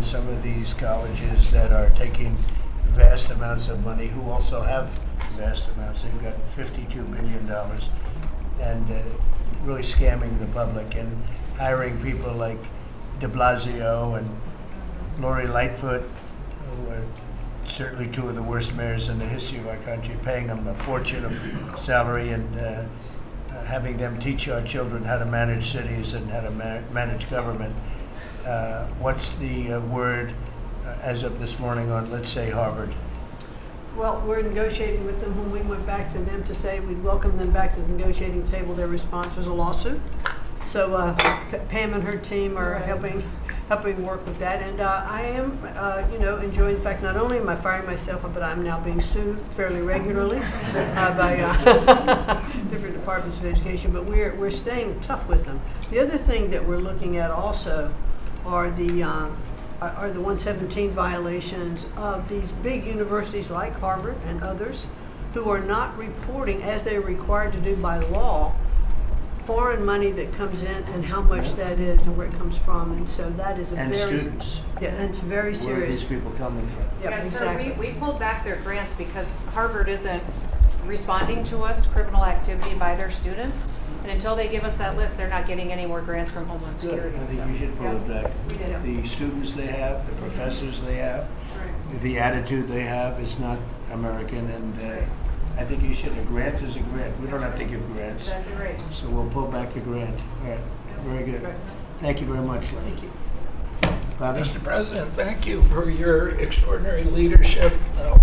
some of these colleges that are taking vast amounts of money, who also have vast amounts. They've got $52 billion and really scamming the public and hiring people like de Blasio and Lori Lightfoot, who are certainly two of the worst mayors in the history of our country, paying them a fortune of salary and having them teach our children how to manage cities and how to manage government. What's the word as of this morning on, let's say, Harvard? Well, we're negotiating with them. When we went back to them to say we'd welcome them back to the negotiating table, their response was a lawsuit. So Pam and her team are helping work with that, and I am, enjoying the fact not only am I firing myself, but I'm now being sued fairly regularly by different departments of education. But we're staying tough with them. The other thing that we're looking at also are the 117 violations of these big universities like Harvard and others, who are not reporting as they're required to do by law foreign money that comes in and how much that is and where it comes from, and so that is and very students. Yeah, and it's very serious. Where are these people coming from? Yep, Yeah, exactly. so we pulled back their grants because Harvard isn't responding to us criminal activity by their students, and until they give us that list, they're not getting any more grants from Homeland Good. Security. I think we should pull it back. We did. The students they have, the professors they have, Right. the attitude they have is not American, and I think you should. A grant is a grant. We don't have to give grants. Exactly right. So we'll pull back the grant. All right. Very good. Right. Thank you very much. Thank you. Bobby? Mr. President, thank you for your extraordinary leadership.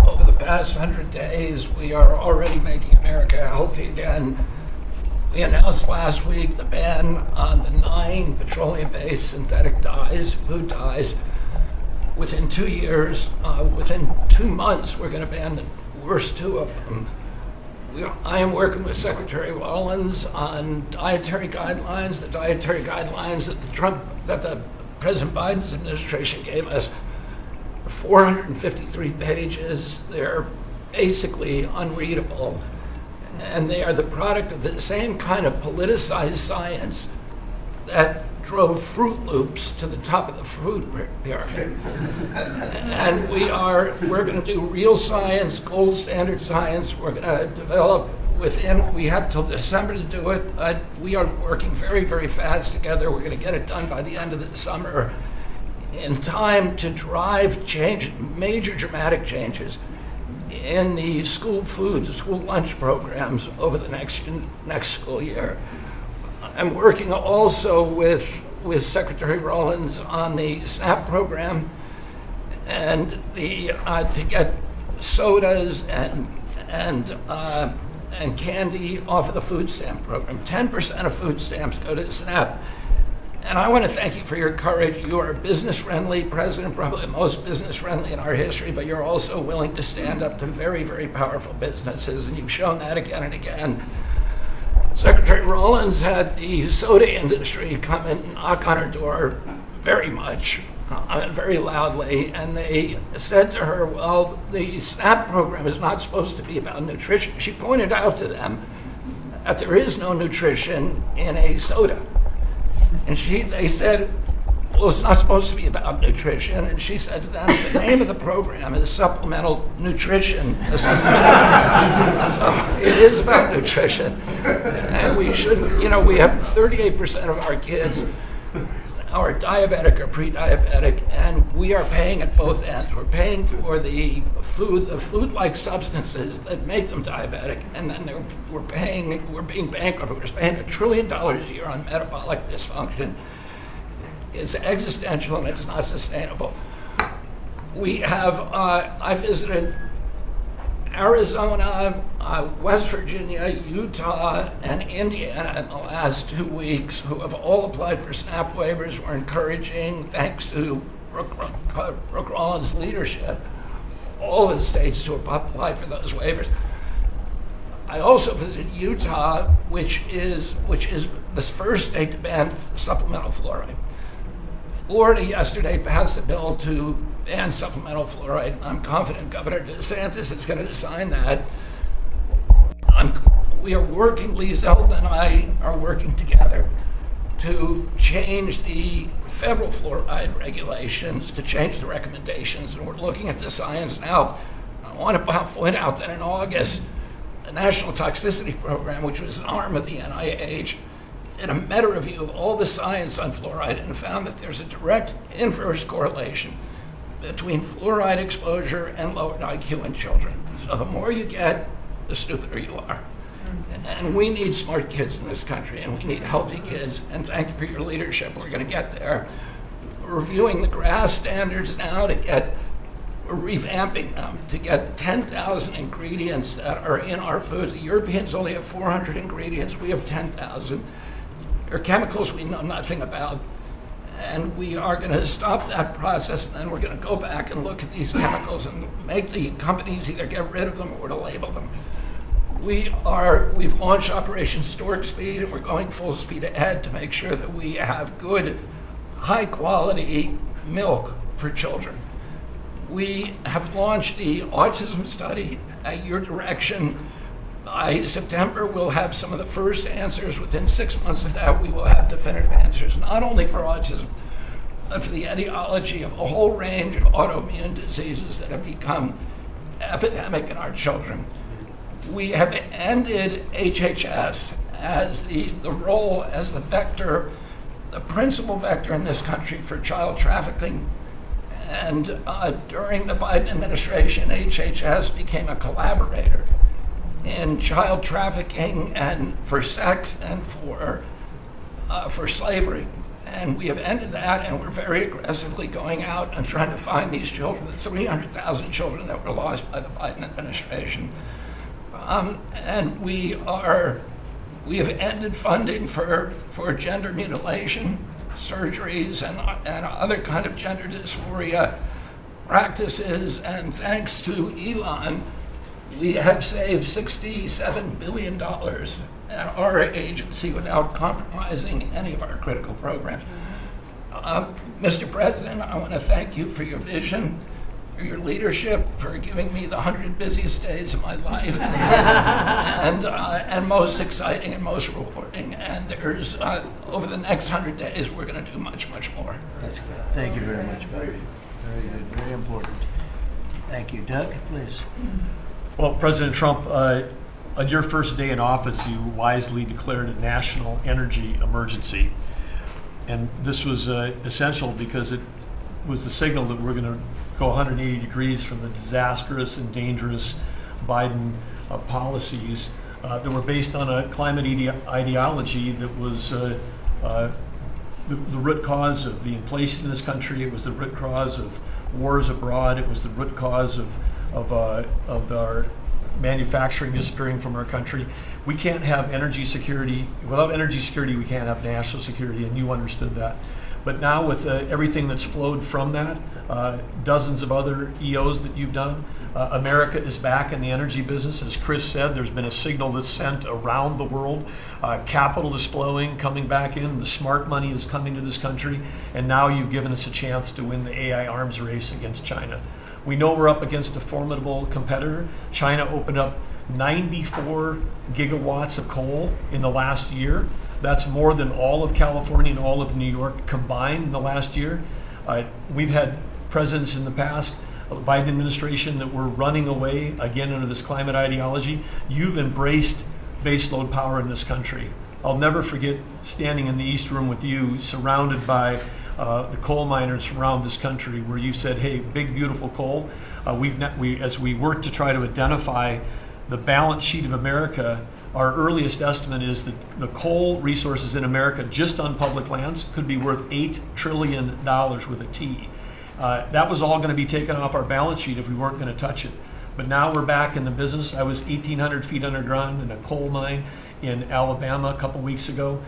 Over the past 100 days, we are already making America healthy again. We announced last week the ban on the 9 petroleum-based synthetic dyes, food dyes. Within 2 years, within 2 months, we're going to ban the worst 2 of them. I am working with Secretary Rollins on dietary guidelines, the dietary guidelines that the President Biden's administration gave us. 453 pages. They're basically unreadable, and they are the product of the same kind of politicized science that drove Fruit Loops to the top of the food pyramid. And we're going to do real science, gold standard science. We're going to develop we have till December to do it. We are working very, very fast together. We're going to get it done by the end of the summer in time to drive change, major dramatic changes in the school food, the school lunch programs over the next school year. I'm working also with Secretary Rollins on the SNAP program and to get sodas and candy off of the food stamp program. 10% of food stamps go to SNAP. And I want to thank you for your courage. You are a business-friendly president, probably the most business-friendly in our history, but you're also willing to stand up to very, very powerful businesses, and you've shown that again and again. Secretary Rollins had the soda industry come and knock on her door very much, very loudly, and they said to her, well, the SNAP program is not supposed to be about nutrition. She pointed out to them that there is no nutrition in a soda. And they said, well, it's not supposed to be about nutrition. And she said to them, the name of the program is Supplemental Nutrition Assistance Program. So it is about nutrition. And we shouldn't, we have 38% of our kids are diabetic or pre-diabetic, and we are paying at both ends. We're paying for the food-like substances that make them diabetic, and then we're being bankrupt. We're spending $1 trillion a year on metabolic dysfunction. It's existential and it's not sustainable. I visited Arizona, West Virginia, Utah, and Indiana in the last 2 weeks, who have all applied for SNAP waivers. We're encouraging, thanks to Brooke Rollins' leadership, all of the states to apply for those waivers. I also visited Utah, which is the first state to ban supplemental fluoride. Florida yesterday passed a bill to ban supplemental fluoride. I'm confident Governor DeSantis is going to sign that. We are working, Lee Zeldin and I are working together to change the federal fluoride regulations, to change the recommendations, and we're looking at the science now. I want to point out that in August, the National Toxicity Program, which was an arm of the NIH, did a meta-review of all the science on fluoride and found that there's a direct inverse correlation between fluoride exposure and lowered IQ in children. So the more you get, the stupider you are. And we need smart kids in this country, and we need healthy kids, and thank you for your leadership. We're going to get there. We're reviewing the GRAS standards now we're revamping them to get 10,000 ingredients that are in our foods. The Europeans only have 400 ingredients. We have 10,000. There are chemicals we know nothing about. And we are going to stop that process, and then we're going to go back and look at these chemicals and make the companies either get rid of them or to label them. We've launched Operation Stork Speed, and we're going full speed ahead to make sure that we have good, high quality milk for children. We have launched the autism study at your direction. By September, we'll have some of the first answers. Within 6 months of that, we will have definitive answers, not only for autism, but for the etiology of a whole range of autoimmune diseases that have become epidemic in our children. We have ended HHS as the role as the vector, the principal vector in this country for child trafficking. And during the Biden administration, HHS became a collaborator in child trafficking and for sex and for slavery. And we have ended that, and we're very aggressively going out and trying to find these children, the 300,000 children that were lost by the Biden administration. And we have ended funding for gender mutilation surgeries and other kind of gender dysphoria practices. And thanks to Elon, we have saved $67 billion at our agency without compromising any of our critical programs. Mr. President, I want to thank you for your vision, for your leadership, for giving me the 100 busiest days of my life, and most exciting and most rewarding. And there's, over the next 100 days, we're going to do much, much more. That's good. Thank you very much, Bobby. Very good, very important. Thank you. Doug, please. Well, President Trump, on your first day in office, you wisely declared a national energy emergency. And this was essential because it was the signal that we're going to go 180 degrees from the disastrous and dangerous Biden policies that were based on a climate ideology that was the root cause of the inflation in this country. It was the root cause of wars abroad. It was the root cause of our manufacturing disappearing from our country. We can't have energy security. Without energy security, we can't have national security, and you understood that. But now with everything that's flowed from that, dozens of other EOs that you've done, America is back in the energy business. As Chris said, there's been a signal that's sent around the world. Capital is flowing, coming back in. The smart money is coming to this country. And now you've given us a chance to win the AI arms race against China. We know we're up against a formidable competitor. China opened up 94 gigawatts of coal in the last year. That's more than all of California and all of New York combined in the last year. We've had presidents in the past, the Biden administration, that were running away again under this climate ideology. You've embraced baseload power in this country. I'll never forget standing in the East Room with you, surrounded by the coal miners around this country, where you said, "Hey, big beautiful coal." As we work to try to identify the balance sheet of America, our earliest estimate is that the coal resources in America, just on public lands, could be worth $8 trillion with a T. That was all going to be taken off our balance sheet if we weren't going to touch it. But now we're back in the business. I was 1,800 feet underground in a coal mine in Alabama a couple weeks ago.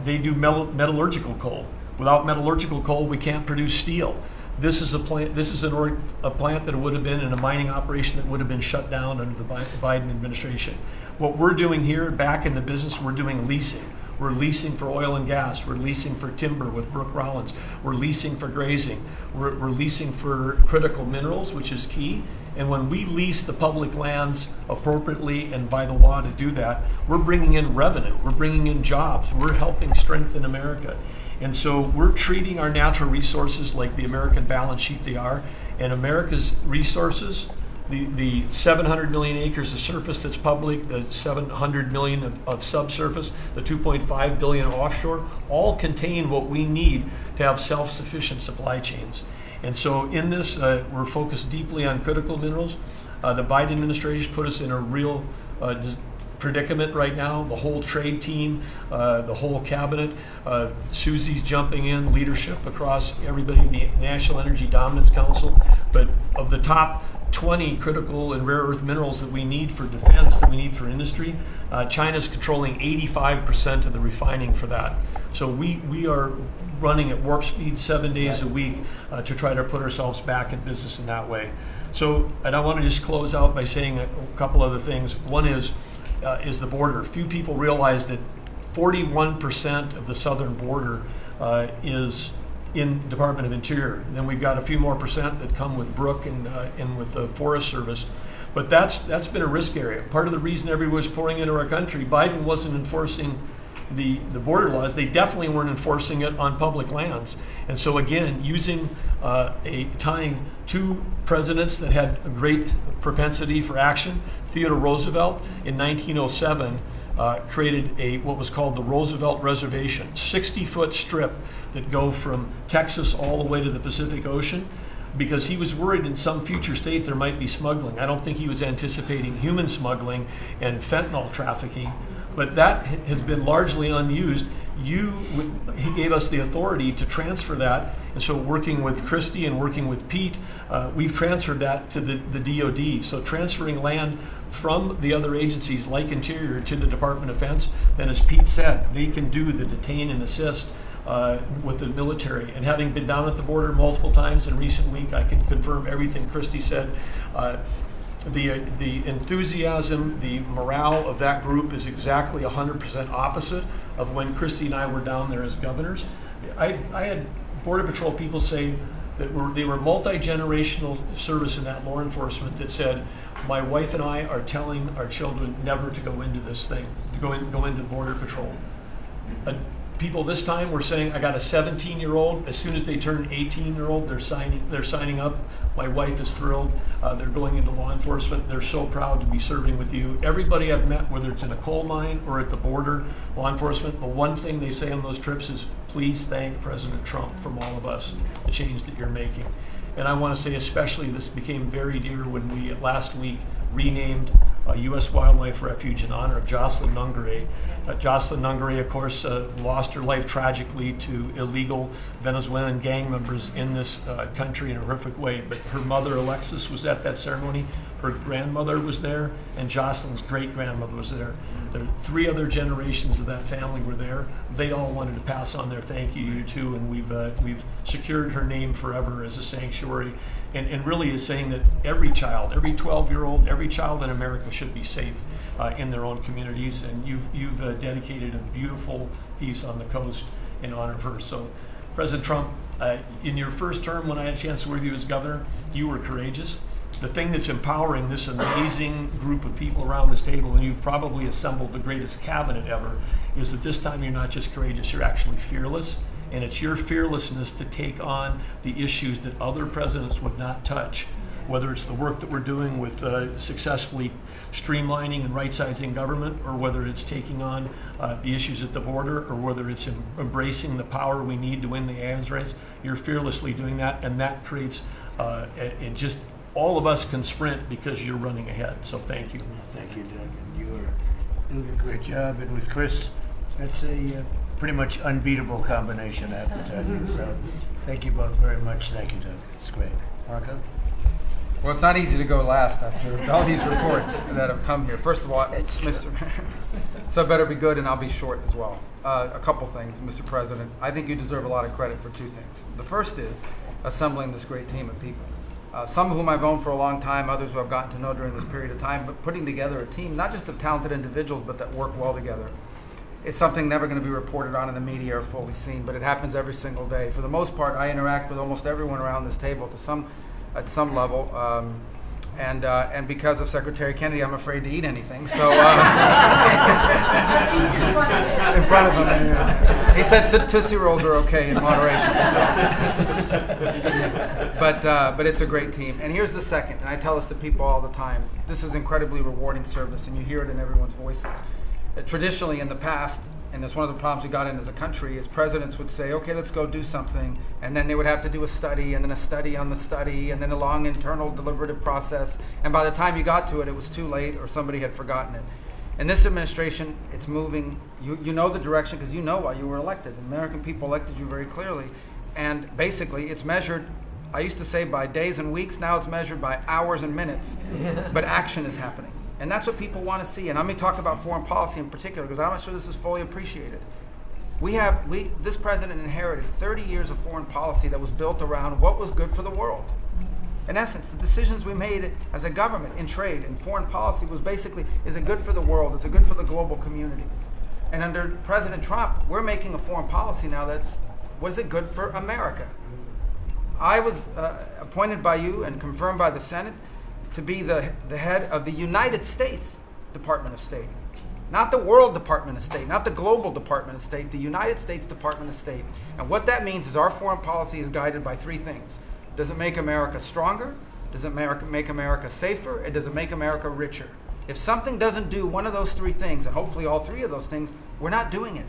They do metallurgical coal. Without metallurgical coal, we can't produce steel. This is a plant. This is a plant that would have been in a mining operation that would have been shut down under the Biden administration. What we're doing here, back in the business, we're doing leasing. We're leasing for oil and gas. We're leasing for timber with Brooke Rollins. We're leasing for grazing. We're leasing for critical minerals, which is key. And when we lease the public lands appropriately and by the law to do that, we're bringing in revenue. We're bringing in jobs. We're helping strengthen America. And so we're treating our natural resources like the American balance sheet they are. And America's resources, the 700 million acres of surface that's public, the 700 million of subsurface, the 2.5 billion offshore, all contain what we need to have self-sufficient supply chains. And so in this, we're focused deeply on critical minerals. The Biden administration put us in a real predicament right now. The whole trade team, the whole cabinet, Susie's jumping in, leadership across everybody, the National Energy Dominance Council. But of the top 20 critical and rare earth minerals that we need for defense, that we need for industry, China's controlling 85% of the refining for that. So we are running at warp speed 7 days a week to try to put ourselves back in business in that way. So, and I want to just close out by saying a couple other things. One is the border. Few people realize that 41% of the southern border is in Department of Interior. And then we've got a few more percent that come with Brooke and with the Forest Service. But that's been a risk area. Part of the reason everyone was pouring into our country, Biden wasn't enforcing the border laws. They definitely weren't enforcing it on public lands. And so again, using tying two presidents that had a great propensity for action, Theodore Roosevelt in 1907 created what was called the Roosevelt Reservation, 60-foot strip that go from Texas all the way to the Pacific Ocean, because he was worried in some future state there might be smuggling. I don't think he was anticipating human smuggling and fentanyl trafficking, but that has been largely unused. He gave us the authority to transfer that, and so working with Christie and working with Pete, we've transferred that to the DoD. So transferring land from the other agencies like Interior to the Department of Defense, then as Pete said, they can do the detain and assist with the military. And having been down at the border multiple times in recent week, I can confirm everything Christie said. The enthusiasm, the morale of that group is exactly 100% opposite of when Christie and I were down there as governors. I had Border Patrol people say that they were multi-generational service in that law enforcement that said, my wife and I are telling our children never to go into this thing, to go into Border Patrol. People this time were saying, I got a 17-year-old. As soon as they turn 18-year-old, they're signing up. My wife is thrilled. They're going into law enforcement. They're so proud to be serving with you. Everybody I've met, whether it's in a coal mine or at the border, law enforcement, the one thing they say on those trips is, please thank President Trump from all of us, the change that you're making. And I want to say especially this became very dear when we last week renamed a U.S. Wildlife Refuge in honor of Jocelyn Nungare. Jocelyn Nungare, of course, lost her life tragically to illegal Venezuelan gang members in this country in a horrific way. But her mother, Alexis, was at that ceremony. Her grandmother was there, and Jocelyn's great-grandmother was there. There 3 other generations of that family were there. They all wanted to pass on their thank you to, and we've secured her name forever as a sanctuary, and really is saying that every child, every 12-year-old, every child in America should be safe in their own communities, and you've dedicated a beautiful piece on the coast in honor of her. So, President Trump, in your first term when I had a chance to work with you as governor, you were courageous. The thing that's empowering this amazing group of people around this table, and you've probably assembled the greatest cabinet ever, is that this time you're not just courageous, you're actually fearless. And it's your fearlessness to take on the issues that other presidents would not touch, whether it's the work that we're doing with successfully streamlining and right-sizing government, or whether it's taking on the issues at the border, or whether it's embracing the power we need to win the arms race. You're fearlessly doing that, and that creates it just all of us can sprint because you're running ahead. So thank you. Well, thank you, Doug, and you are doing a great job. And with Chris, that's a pretty much unbeatable combination, I have to tell you. So thank you both very much. Thank you, Doug. It's great. Marco? Well, it's not easy to go last after all these reports that have come here. First of all, Mr. So I better be good, and I'll be short as well. A couple things, Mr. President. I think you deserve a lot of credit for 2 things. The first is assembling this great team of people. Some of whom I've known for a long time, others who I've gotten to know during this period of time, but putting together a team, not just of talented individuals, but that work well together. is something never going to be reported on in the media or fully seen, but it happens every single day. For the most part, I interact with almost everyone around this table at some level. And because of Secretary Kennedy, I'm afraid to eat anything. So in front of him, yeah. He said Tootsie Rolls are okay in moderation. So. But it's a great team. And here's the second, and I tell this to people all the time. This is incredibly rewarding service, and you hear it in everyone's voices. Traditionally, in the past, and it's one of the problems we got in as a country, is presidents would say, okay, let's go do something, and then they would have to do a study, and then a study on the study, and then a long internal deliberative process, and by the time you got to it, it was too late, or somebody had forgotten it. In this administration, it's moving. You know the direction because you know why you were elected. The American people elected you very clearly, and basically it's measured, I used to say by days and weeks, now it's measured by hours and minutes, but action is happening. And that's what people want to see. And I'm going to talk about foreign policy in particular because I'm not sure this is fully appreciated. This president inherited 30 years of foreign policy that was built around what was good for the world. In essence, the decisions we made as a government in trade and foreign policy was basically, is it good for the world? Is it good for the global community? And under President Trump, we're making a foreign policy now was it good for America? I was appointed by you and confirmed by the Senate to be the head of the United States Department of State. Not the World Department of State, not the Global Department of State, the United States Department of State. And what that means is our foreign policy is guided by three things. Does it make America stronger? Does it make America safer? And does it make America richer? If something doesn't do one of those three things, and hopefully all three of those things, we're not doing it.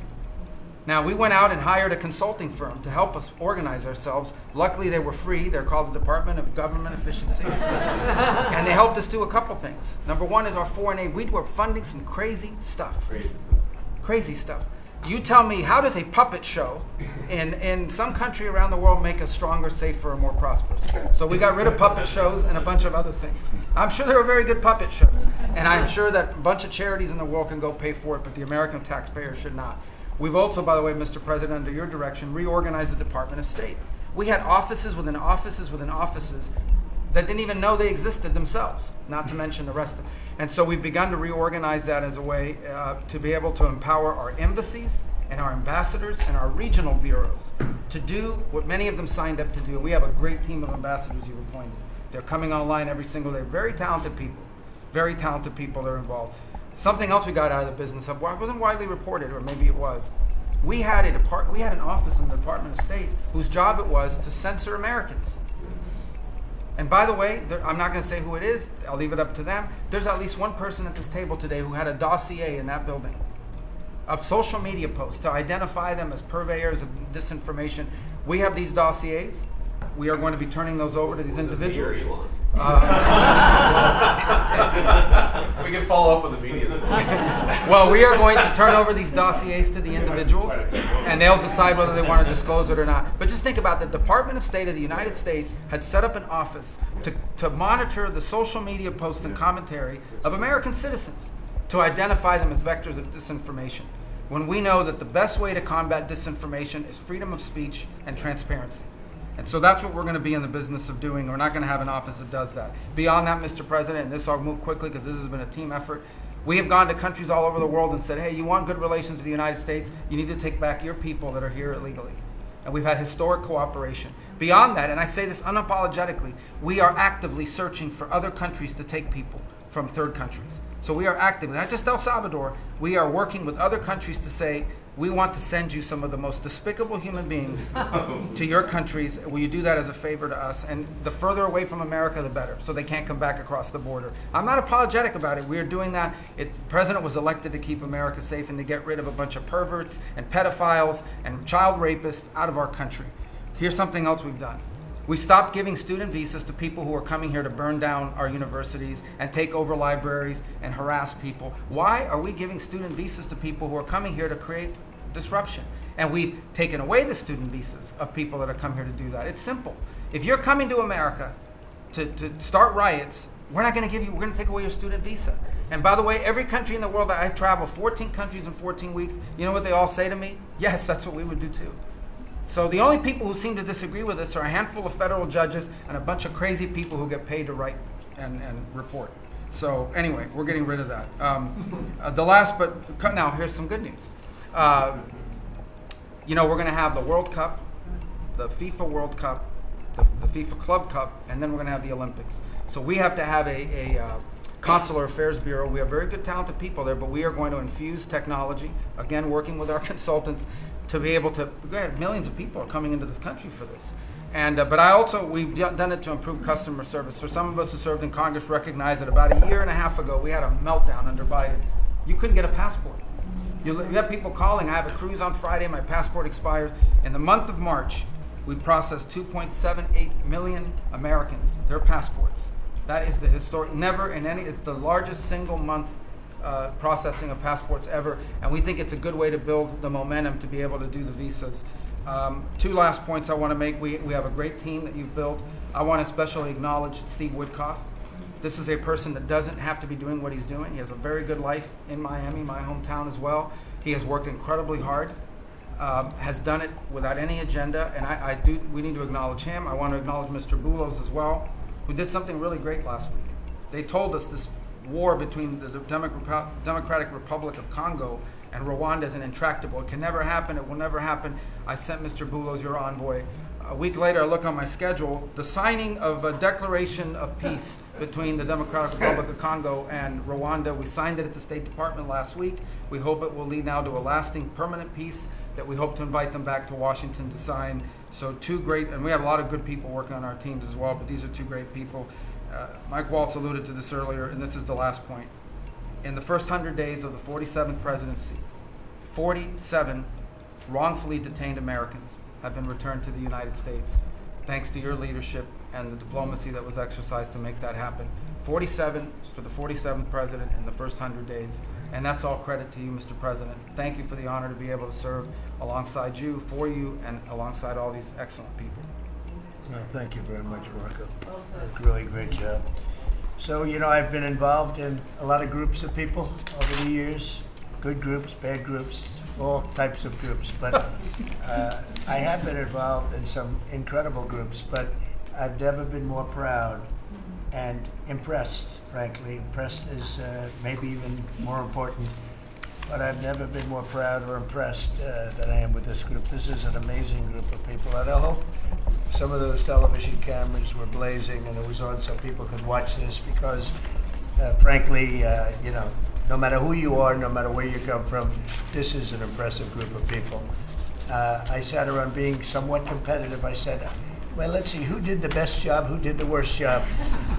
Now, we went out and hired a consulting firm to help us organize ourselves. Luckily, they were free. They're called the Department of Government Efficiency. And they helped us do a couple things. Number one is our foreign aid. We were funding some crazy stuff. Crazy stuff. You tell me, how does a puppet show in some country around the world make us stronger, safer, and more prosperous? So we got rid of puppet shows and a bunch of other things. I'm sure there were very good puppet shows. And I'm sure that a bunch of charities in the world can go pay for it, but the American taxpayer should not. We've also, by the way, Mr. President, under your direction, reorganized the Department of State. We had offices within offices within offices that didn't even know they existed themselves, not to mention the rest of them. And so we've begun to reorganize that as a way to be able to empower our embassies and our ambassadors and our regional bureaus to do what many of them signed up to do. We have a great team of ambassadors you've appointed. They're coming online every single day. Very talented people that are involved. Something else we got out of the business of, well, it wasn't widely reported, or maybe it was. We had an office in the Department of State whose job it was to censor Americans. And by the way, I'm not going to say who it is. I'll leave it up to them. There's at least one person at this table today who had a dossier in that building of social media posts to identify them as purveyors of disinformation. We have these dossiers. We are going to be turning those over to these individuals. We can follow up with the media. Well, we are going to turn over these dossiers to the individuals, and they'll decide whether they want to disclose it or not. But just think about the Department of State of the United States had set up an office to monitor the social media posts and commentary of American citizens to identify them as vectors of disinformation, when we know that the best way to combat disinformation is freedom of speech and transparency. And so that's what we're going to be in the business of doing. We're not going to have an office that does that. Beyond that, Mr. President, and this I'll move quickly because this has been a team effort, we have gone to countries all over the world and said, hey, you want good relations with the United States, you need to take back your people that are here illegally. And we've had historic cooperation. Beyond that, and I say this unapologetically, we are actively searching for other countries to take people from third countries. So we are actively, not just El Salvador, we are working with other countries to say, we want to send you some of the most despicable human beings to your countries. Will you do that as a favor to us? And the further away from America, the better, so they can't come back across the border. I'm not apologetic about it. We are doing that. The president was elected to keep America safe and to get rid of a bunch of perverts and pedophiles and child rapists out of our country. Here's something else we've done. We stopped giving student visas to people who are coming here to burn down our universities and take over libraries and harass people. Why are we giving student visas to people who are coming here to create disruption? And we've taken away the student visas of people that have come here to do that. It's simple. If you're coming to America to start riots, we're going to take away your student visa. And by the way, every country in the world that I've traveled, 14 countries in 14 weeks, you know what they all say to me? Yes, that's what we would do too. So the only people who seem to disagree with us are a handful of federal judges and a bunch of crazy people who get paid to write and report. So anyway, we're getting rid of that. Now here's some good news. You know, we're going to have the World Cup, the FIFA World Cup, the FIFA Club Cup, and then we're going to have the Olympics. So we have to have a Consular Affairs Bureau. We have very good, talented people there, but we are going to infuse technology, again, working with our consultants, to be able to, millions of people are coming into this country for this. And, but we've done it to improve customer service. For some of us who served in Congress recognize that about a year and a half ago, we had a meltdown under Biden. You couldn't get a passport. You have people calling, I have a cruise on Friday, my passport expires. In the month of March, we processed 2.78 million Americans, their passports. That is the historic, it's the largest single month processing of passports ever, and we think it's a good way to build the momentum to be able to do the visas. Two last points I want to make. We have a great team that you've built. I want to especially acknowledge Steve Woodcock. This is a person that doesn't have to be doing what he's doing. He has a very good life in Miami, my hometown as well. He has worked incredibly hard, has done it without any agenda, and we need to acknowledge him. I want to acknowledge Mr. Boulos as well, who did something really great last week. They told us this war between the Democratic Republic of Congo and Rwanda is intractable. It can never happen. It will never happen. I sent Mr. Boulos, your envoy. A week later, I look on my schedule, the signing of a declaration of peace between the Democratic Republic of Congo and Rwanda. We signed it at the State Department last week. We hope it will lead now to a lasting, permanent peace that we hope to invite them back to Washington to sign. So two great, and we have a lot of good people working on our teams as well, but these are two great people. Mike Waltz alluded to this earlier, and this is the last point. In the first 100 days of the 47th presidency, 47 wrongfully detained Americans have been returned to the United States, thanks to your leadership and the diplomacy that was exercised to make that happen. 47 for the 47th president in the first 100 days, and that's all credit to you, Mr. President. Thank you for the honor to be able to serve alongside you, for you, and alongside all these excellent people. Well, thank you very much, Marco. Really great job. So, you know, I've been involved in a lot of groups of people over the years, good groups, bad groups, all types of groups. But I have been involved in some incredible groups, but I've never been more proud and impressed, frankly. Impressed is maybe even more important, but I've never been more proud or impressed than I am with this group. This is an amazing group of people, and I hope some of those television cameras were blazing and it was on so people could watch this because, frankly, you know, no matter who you are, no matter where you come from, this is an impressive group of people. I sat around being somewhat competitive. I said, well, let's see, who did the best job, who did the worst job?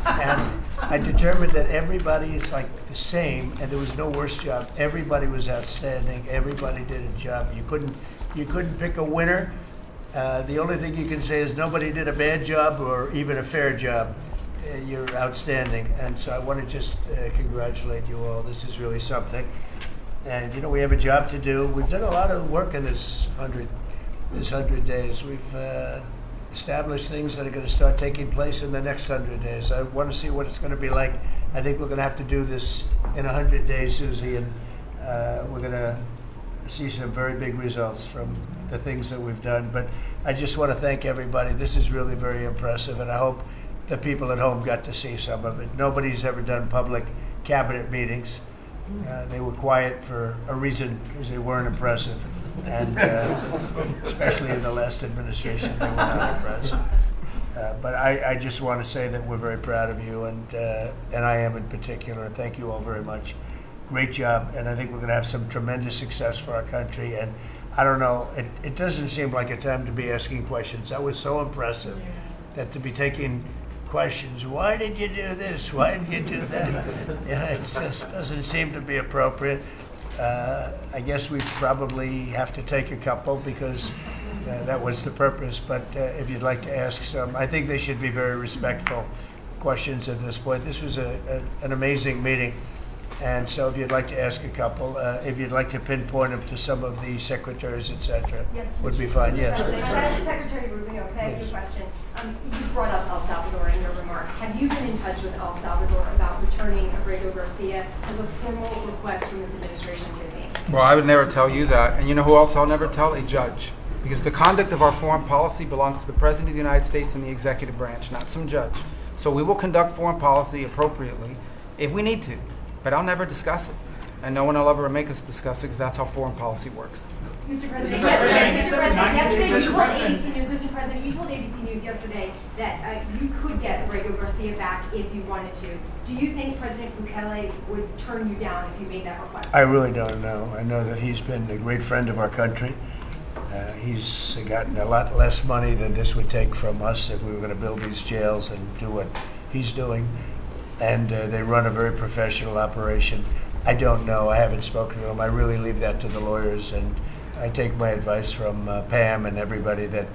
And I determined that everybody is like the same and there was no worst job. Everybody was outstanding. Everybody did a job. You couldn't pick a winner. The only thing you can say is nobody did a bad job or even a fair job. You're outstanding. And so I want to just congratulate you all. This is really something. And, you know, we have a job to do. We've done a lot of work in this 100 days. We've established things that are going to start taking place in the next 100 days. I want to see what it's going to be like. I think we're going to have to do this in 100 days, Susie, and we're going to see some very big results from the things that we've done. But I just want to thank everybody. This is really very impressive, and I hope the people at home got to see some of it. Nobody's ever done public cabinet meetings. They were quiet for a reason, because they weren't impressive. And especially in the last administration, they were not impressive. But I just want to say that we're very proud of you, and I am in particular. Thank you all very much. Great job, and I think we're going to have some tremendous success for our country. And I don't know, it doesn't seem like a time to be asking questions. That was so impressive, that to be taking questions, why did you do this? Why did you do that? Yeah, it just doesn't seem to be appropriate. I guess we probably have to take a couple because that was the purpose. But if you'd like to ask some, I think they should be very respectful questions at this point. This was an amazing meeting. And so if you'd like to ask a couple, if you'd like to pinpoint them to some of the secretaries, et cetera, yes, would be fine. Yes. Secretary Rubina, can I ask you a question? You brought up El Salvador in your remarks. Have you been in touch with El Salvador about returning Abrego Garcia as a formal request from this administration to me? Well, I would never tell you that. And you know who else I'll never tell? A judge. Because the conduct of our foreign policy belongs to the President of the United States and the executive branch, not some judge. So we will conduct foreign policy appropriately if we need to. But I'll never discuss it. And no one will ever make us discuss it because that's how foreign policy works. Mr. President, yesterday you told ABC News, Mr. President, you told ABC News yesterday that you could get Abrego Garcia back if you wanted to. Do you think President Bukele would turn you down if you made that request? I really don't know. I know that he's been a great friend of our country. He's gotten a lot less money than this would take from us if we were going to build these jails and do what he's doing. And they run a very professional operation. I don't know. I haven't spoken to him. I really leave that to the lawyers, and I take my advice from Pam and everybody that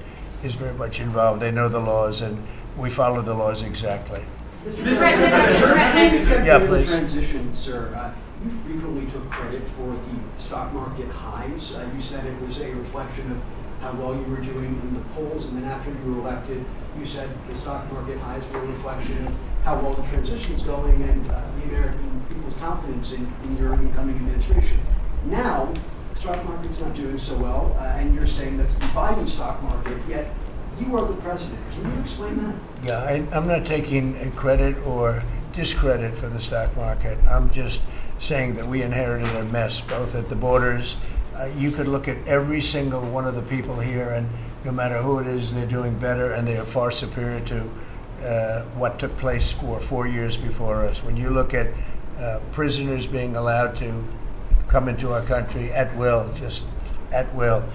is very much involved. They know the laws, and we follow the laws exactly. Mr. President, Yeah, during please. the transition, sir, you frequently took credit for the stock market highs. You said it was a reflection of how well you were doing in the polls, and then after you were elected, you said the stock market highs were a reflection of how well the transition is going and the American people's confidence in your incoming administration. Now, the stock market's not doing so well, and you're saying that's the Biden stock market, yet you are the president. Can you explain that? Yeah, I'm not taking credit or discredit for the stock market. I'm just saying that we inherited a mess, both at the borders. You could look at every single one of the people here, and no matter who it is, they're doing better, and they are far superior to what took place for 4 years before us. When you look at prisoners being allowed to come into our country at will, just at will,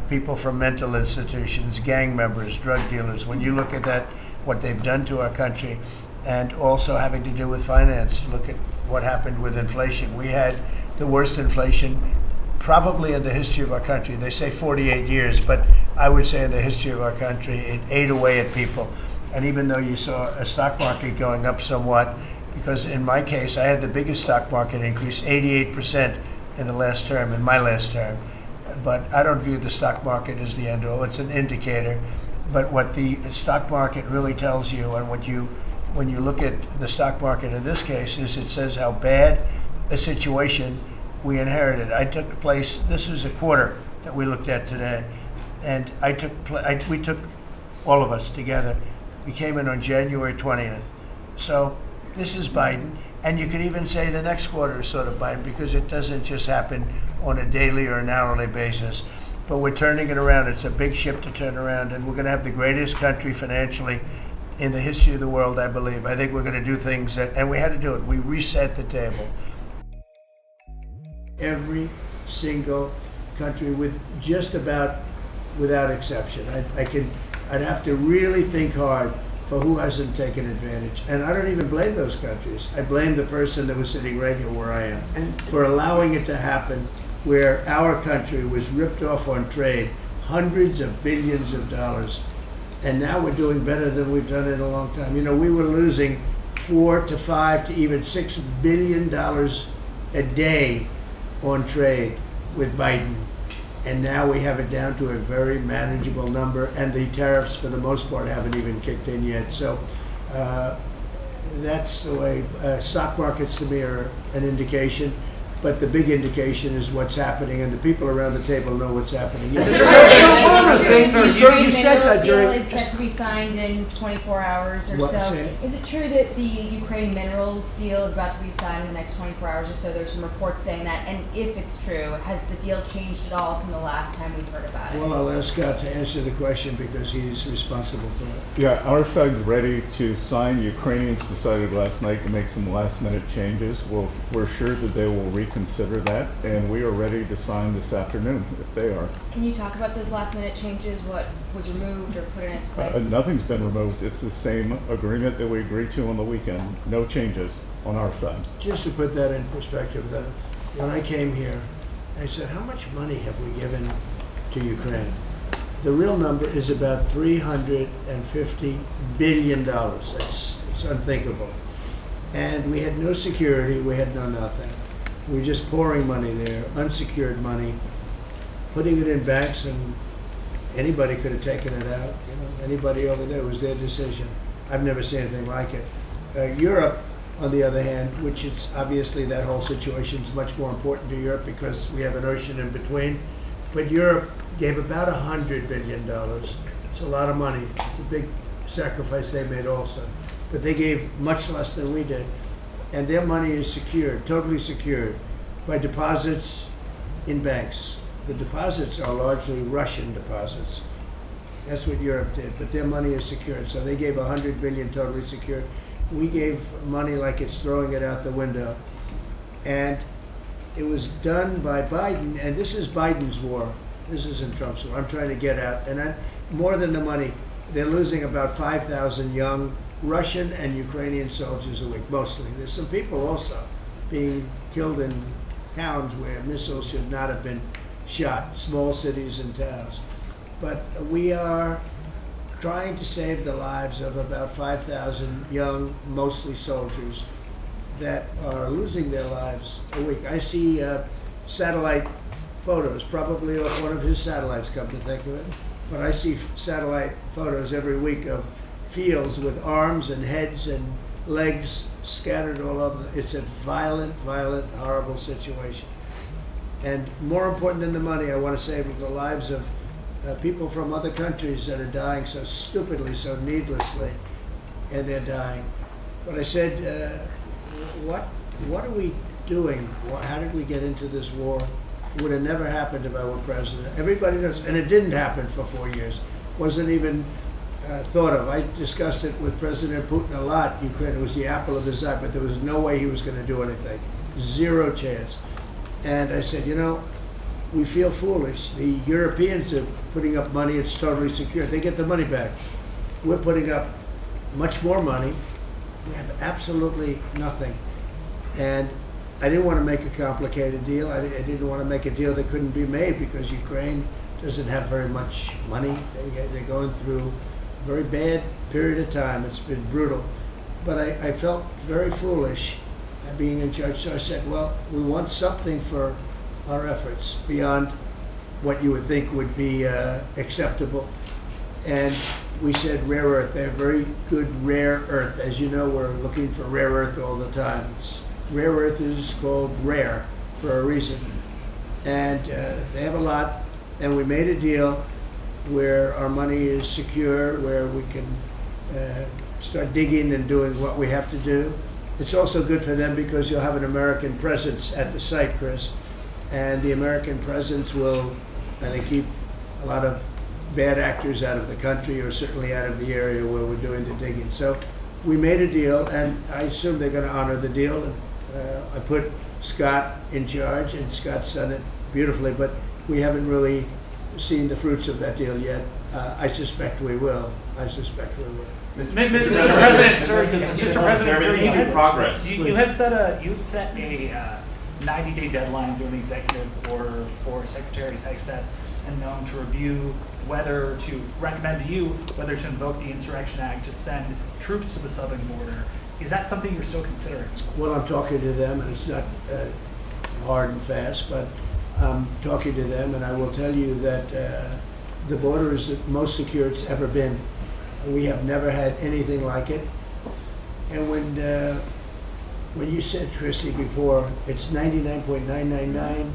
people from mental institutions, gang members, drug dealers, when you look at that, what they've done to our country, and also having to do with finance, look at what happened with inflation. We had the worst inflation probably in the history of our country. They say 48 years, but I would say in the history of our country, it ate away at people. And even though you saw a stock market going up somewhat, because in my case, I had the biggest stock market increase, 88% in the last term, in my last term. But I don't view the stock market as the end all. It's an indicator. But what the stock market really tells you, and when you look at the stock market in this case, is it says how bad a situation we inherited. I took place, this was a quarter that we looked at today, and we took all of us together. We came in on January 20th. So this is Biden, and you could even say the next quarter is sort of Biden because it doesn't just happen on a daily or an hourly basis. But we're turning it around. It's a big ship to turn around, and we're going to have the greatest country financially in the history of the world, I believe. I think we're going to do things that, and we had to do it. We reset the table. Every single country, with just about, without exception. I'd have to really think hard for who hasn't taken advantage. And I don't even blame those countries. I blame the person that was sitting right here where I am for allowing it to happen, where our country was ripped off on trade, hundreds of billions of dollars. And now we're doing better than we've done in a long time. You know, we were losing $4 to $5 to even $6 billion a day on trade with Biden. And now we have it down to a very manageable number, and the tariffs for the most part haven't even kicked in yet. So that's the way stock markets to me are an indication. But the big indication is what's happening, and the people around the table know what's happening. The Ukraine deal is set to be signed in 24 hours or What, so. say it? Is it true that the Ukraine minerals deal is about to be signed in the next 24 hours or so? There's some reports saying that. And if it's true, has the deal changed at all from the last time we've heard about it? Well, I'll ask Scott to answer the question because he's responsible for it. Yeah, our side's ready to sign. Ukrainians decided last night to make some last-minute changes. We're sure that they will reconsider that, and we are ready to sign this afternoon if they are. Can you talk about those last-minute changes? What was removed or put in its place? Nothing's been removed. It's the same agreement that we agreed to on the weekend. No changes on our side. Just to put that in perspective, though, when I came here, I said, how much money have we given to Ukraine? The real number is about $350 billion. It's unthinkable. And we had no security, we had no nothing. We were just pouring money there, unsecured money, putting it in banks, and anybody could have taken it out. You know, anybody over there, it was their decision. I've never seen anything like it. Europe, on the other hand, which is obviously that whole situation is much more important to Europe because we have an ocean in between. But Europe gave about $100 billion. It's a lot of money. It's a big sacrifice they made also. But they gave much less than we did. And their money is secured, totally secured. by deposits in banks. The deposits are largely Russian deposits. That's what Europe did, but their money is secured. So they gave 100 billion totally secured. We gave money like it's throwing it out the window. And it was done by Biden, and this is Biden's war. This isn't Trump's war. I'm trying to get out. And more than the money, they're losing about 5,000 young Russian and Ukrainian soldiers a week, mostly. There's some people also being killed in towns where missiles should not have been shot, small cities and towns. But we are trying to save the lives of about 5,000 young, mostly soldiers, that are losing their lives a week. I see satellite photos, probably off one of his satellites, come to think of it. But I see satellite photos every week of fields with arms and heads and legs scattered all over. It's a violent, violent, horrible situation. And more important than the money, I want to save the lives of people from other countries that are dying so stupidly, so needlessly, and they're dying. But I said, what are we doing? How did we get into this war? It would have never happened if I were president. Everybody knows, and it didn't happen for 4 years. Wasn't even thought of. I discussed it with President Putin a lot. Ukraine was the apple of his eye, but there was no way he was going to do anything. Zero chance. And I said, we feel foolish. The Europeans are putting up money. It's totally secure. They get the money back. We're putting up much more money. We have absolutely nothing. And I didn't want to make a complicated deal. I didn't want to make a deal that couldn't be made because Ukraine doesn't have very much money. They're going through a very bad period of time. It's been brutal. But I felt very foolish being in charge. So I said, well, we want something for our efforts beyond what you would think would be acceptable. And we said rare earth. They have very good rare earth. As you know, we're looking for rare earth all the time. Rare earth is called rare for a reason. And they have a lot. And we made a deal where our money is secure, where we can start digging and doing what we have to do. It's also good for them because you'll have an American presence at the site, Chris. And the American presence will, I think, keep a lot of bad actors out of the country, or certainly out of the area where we're doing the digging. So we made a deal, and I assume they're going to honor the deal. I put Scott in charge, and Scott's done it beautifully, but we haven't really seen the fruits of that deal yet. I suspect we will. Mr. President, sir, you made progress. You had set a 90-day deadline during the executive order for Secretary Sextet and known to review whether to recommend to you whether to invoke the Insurrection Act to send troops to the southern border. Is that something you're still considering? Well, I'm talking to them, and it's not hard and fast, but I'm talking to them, and I will tell you that the border is the most secure it's ever been. We have never had anything like it. And when you said, Christy, before, it's 99.999,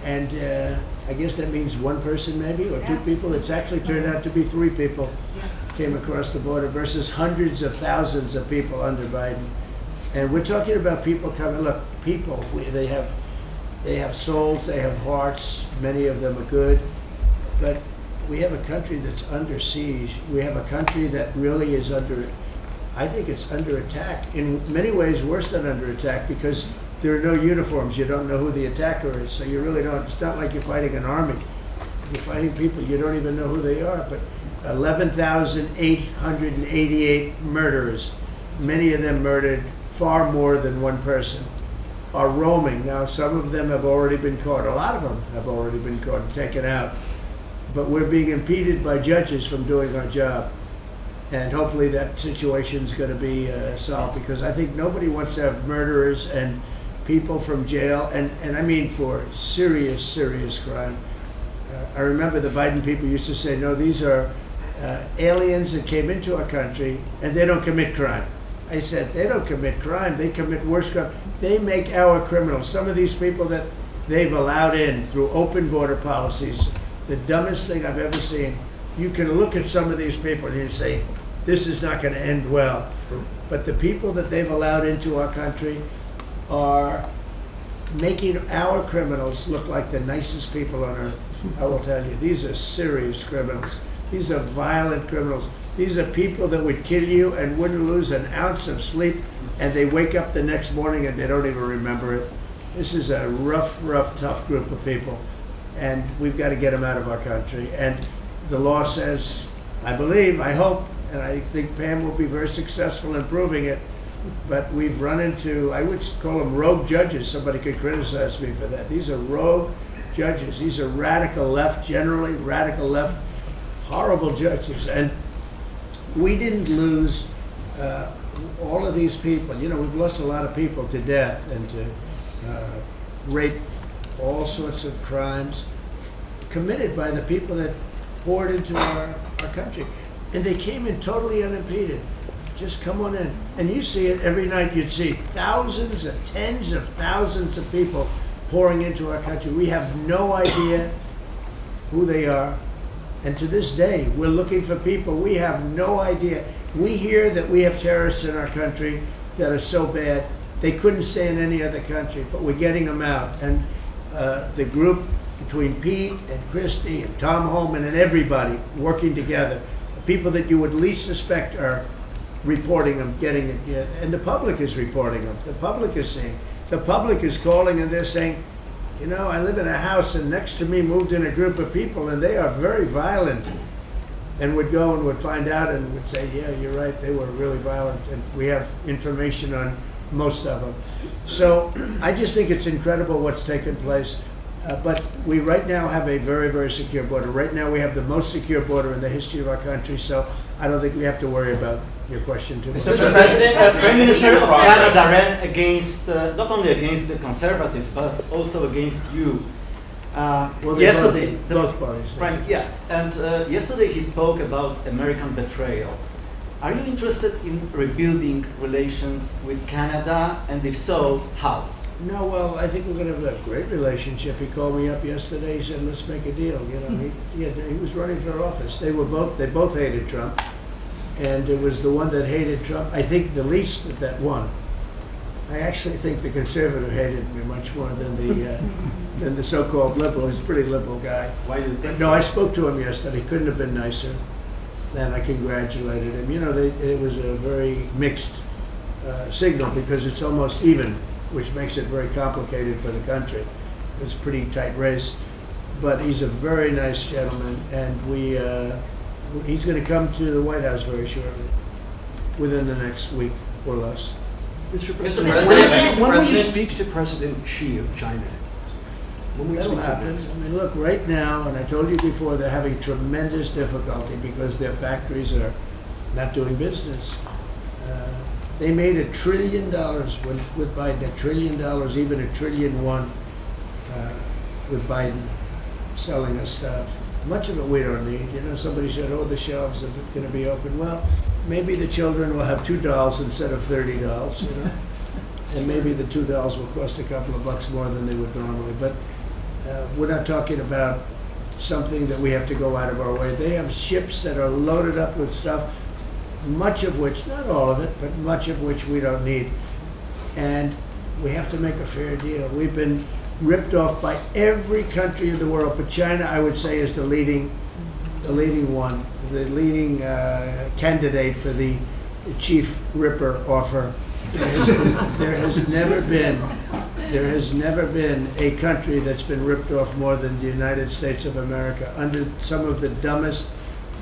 and I guess that means one person maybe, or two people. It's actually turned out to be 3 people came across the border versus hundreds of thousands of people under Biden. And we're talking about people coming. Look, people, they have souls, they have hearts. Many of them are good, but we have a country that's under siege. We have a country that really is I think it's under attack. In many ways, worse than under attack, because there are no uniforms. You don't know who the attacker is, so you really don't. It's not like you're fighting an army. You're fighting people. You don't even know who they are. But 11,888 murderers, many of them murdered far more than one person, are roaming. Now, some of them have already been caught. A lot of them have already been caught and taken out. But we're being impeded by judges from doing our job. And hopefully that situation is going to be solved, because I think nobody wants to have murderers and people from jail, and I mean for serious, serious crime. I remember the Biden people used to say, no, these are aliens that came into our country and they don't commit crime. I said, they don't commit crime, they commit worse crime. They make our criminals. Some of these people that they've allowed in through open border policies, the dumbest thing I've ever seen. You can look at some of these people and you say, this is not going to end well. But the people that they've allowed into our country are making our criminals look like the nicest people on earth. I will tell you, these are serious criminals. These are violent criminals. These are people that would kill you and wouldn't lose an ounce of sleep, and they wake up the next morning and they don't even remember it. This is a rough, tough group of people, and we've got to get them out of our country. And the law says, I believe, I hope, and I think Pam will be very successful in proving it, but we've run into, I would call them rogue judges. Somebody could criticize me for that. These are rogue judges. These are radical left, generally radical left, horrible judges. And we didn't lose all of these people. You know, we've lost a lot of people to death and to rape, all sorts of crimes committed by the people that poured into our country. And they came in totally unimpeded. Just come on in. And you see it every night. You'd see thousands and tens of thousands of people pouring into our country. We have no idea who they are. And to this day, we're looking for people. We have no idea. We hear that we have terrorists in our country that are so bad, they couldn't stay in any other country, but we're getting them out. And the group between Pete and Christie and Tom Holman and everybody working together, the people that you would least suspect are reporting them, getting it, and the public is reporting them. The public is seeing. The public is calling and they're saying, you know, I live in a house and next to me moved in a group of people and they are very violent, and would go and would find out and would say, yeah, you're right, they were really violent, and we have information on most of them. So I just think it's incredible what's taken place. But we right now have a very, very secure border. Right now we have the most secure border in the history of our country, so I don't think we have to worry about your question too much. Mr. President, as Prime Minister of Canada ran against, not only against the Conservatives, but also against you. Well, yesterday, both parties. Prime, yeah, and yesterday he spoke about American betrayal. Are you interested in rebuilding relations with Canada, and if so, how? No, well, I think we're going to have a great relationship. He called me up yesterday. He said, "Let's make a deal." You know, he was running for office. They both hated Trump, and it was the one that hated Trump, I think, the least that won. I actually think the conservative hated me much more than the so-called liberal. He's a pretty liberal guy. Why do you think No, so? I spoke to him yesterday. Couldn't have been nicer, and I congratulated him. You know, it was a very mixed signal because it's almost even, which makes it very complicated for the country. It's a pretty tight race, but he's a very nice gentleman, and he's going to come to the White House very shortly, within the next week or less. Mr. President. When will you speak to President Xi of China? When will you That'll speak to happen. him? I mean, look, right now, and I told you before, they're having tremendous difficulty because their factories are not doing business. They made $1 trillion with Biden, $1 trillion, even $1.1 trillion with Biden selling us stuff. Much of it we don't need. You know, somebody said, "Oh, the shelves are going to be open." Well, maybe the children will have $2 instead of $30. You know, and maybe the $2 will cost a couple of bucks more than they would normally. But we're not talking about something that we have to go out of our way. They have ships that are loaded up with stuff, much of which, not all of it, but much of which we don't need. And we have to make a fair deal. We've been ripped off by every country in the world, but China, I would say, is the leading one, the leading candidate for the chief ripper offer. There has never been a country that's been ripped off more than the United States of America under some of the dumbest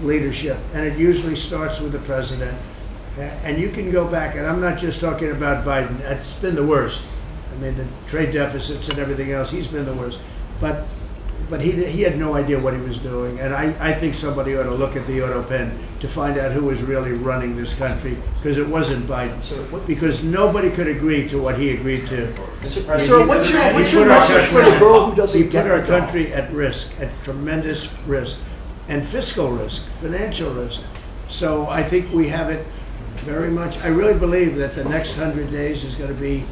leadership, and it usually starts with the president. And you can go back, and I'm not just talking about Biden. It's been the worst. I mean, the trade deficits and everything else, he's been the worst. But he had no idea what he was doing, and I think somebody ought to look at the auto pen to find out who was really running this country, because it wasn't Biden. Because nobody could agree to what he agreed to. Sir, what's your message for the girl who doesn't He get put our the job? country at risk, at tremendous risk, and fiscal risk, financial risk. So I think we have it very much. I really believe that the next 100 days is going to be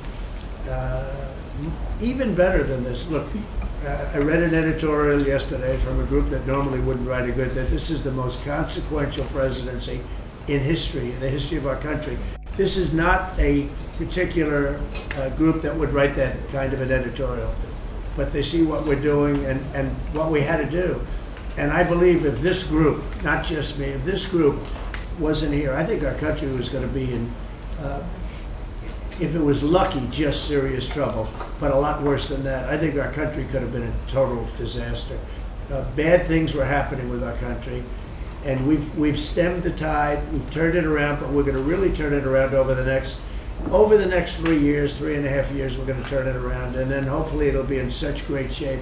even better than this. Look, I read an editorial yesterday from a group that normally wouldn't write that this is the most consequential presidency in history, in the history of our country. This is not a particular group that would write that kind of an editorial, but they see what we're doing and what we had to do. And I believe if this group, not just me, if this group wasn't here, I think our country was going to be in, if it was lucky, just serious trouble, but a lot worse than that. I think our country could have been a total disaster. Bad things were happening with our country, and we've stemmed the tide, we've turned it around, but we're going to really turn it around over the next 3 years, 3.5 years, we're going to turn it around, and then hopefully it'll be in such great shape.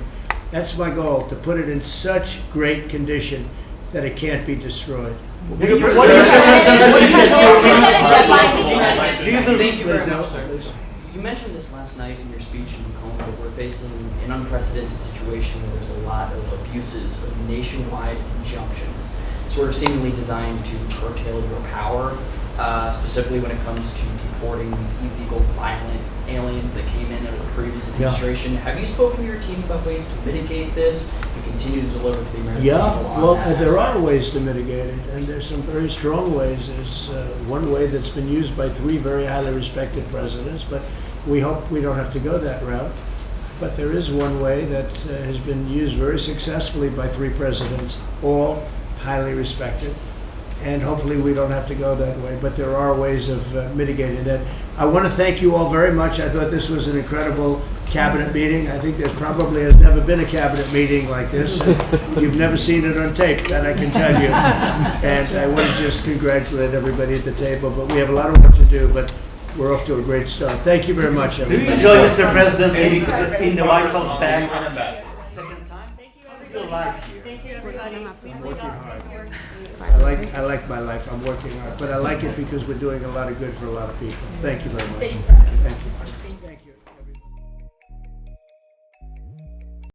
That's my goal, to put it in such great condition that it can't be destroyed. Do you believe you mentioned this last night in your speech in Macomb, that we're facing an unprecedented situation where there's a lot of abuses of nationwide injunctions, sort of seemingly designed to curtail your power, specifically when it comes to deporting these illegal, violent aliens that came in under the previous administration. Yeah. Have you spoken to your team about ways to mitigate this and continue to deliver for the American people on well, that there aspect? are ways to mitigate it, and there's some very strong ways. There's one way that's been used by 3 very highly respected presidents, but we hope we don't have to go that route. But there is one way that has been used very successfully by 3 presidents, all highly respected. And hopefully we don't have to go that way, but there are ways of mitigating that. I want to thank you all very much. I thought this was an incredible cabinet meeting. I think there's probably has never been a cabinet meeting like this. You've never seen it on tape, that I can tell you. And I want to just congratulate everybody at the table, but we have a lot of work to do, but we're off to a great start. Thank you very much, everybody. Do you enjoy, Mr. President, being in the White House back? Second time? How's your life here? Thank you, everybody. I'm working hard. I like my life. I'm working hard, but I like it because we're doing a lot of good for a lot of people. Thank you very much. Thank you. Thank you.